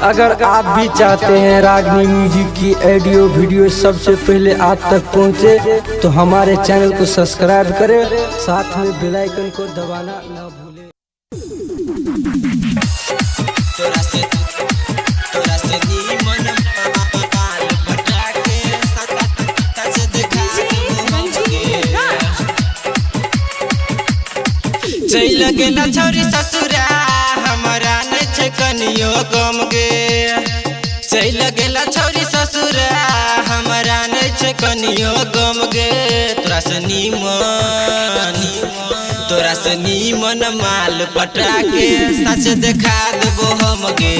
अगर आप भी चाहते हैं रागनी म्यूजिक की ऑडियो वीडियो सबसे पहले आप तक पहुंचे, तो हमारे चैनल को सब्सक्राइब करें, साथ में बेल आइकन को दबाना न भूलें। चल गेला छौरी ससुरा हमारा न छे कनियो गम गे। चल गेला छौरी ससुरा हमारा न छे कनियो गम गे। तोरा से नीमन माल पटा के सच देखा देबो हम गे।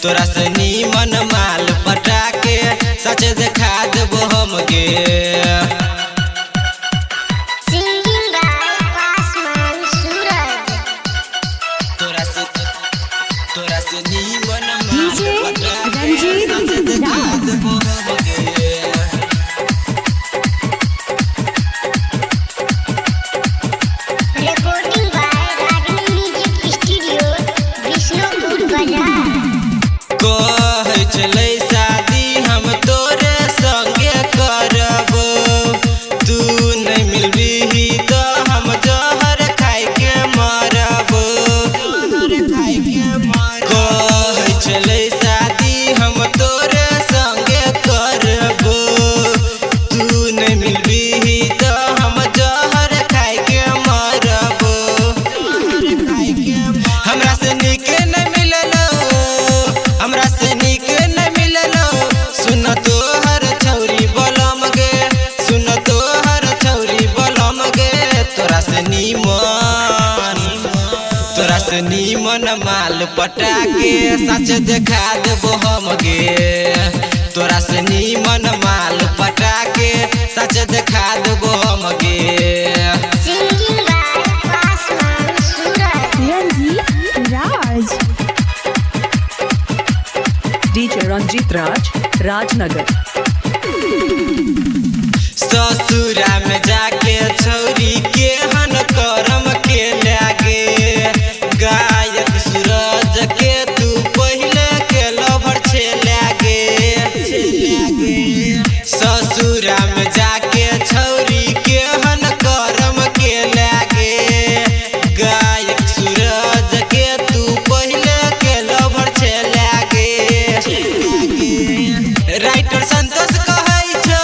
तोरा से नीमन माल पटा के सच देखा देबो हम गे। नीमन माल पटा के सच देखा देबो हम गे। तोरा से नीमन माल पटा के सच देखा देबो हम गे। डीजे रंजीत राज, राजनगर। ससुरा में जाके छौरी के हन करम के लागे। गायक सूरज के तू पहले के लवर छे लागे। ससुरा में जाके छौरी के हन करम के लागे। गायक सूरज के तू पहले के लवर छे लागे। राइटर संतोष कहै छो,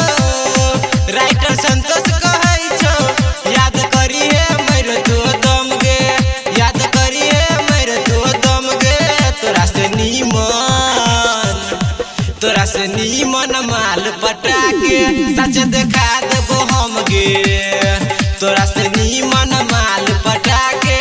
राइटर संतोष कहै छो, याद करी है मेरे तो दम गे। याद करी है मेरे तो दम गे। तोरा से नीमन माल पटा के सच देखा देबो हम गे। तोरा से नीमन माल पटा के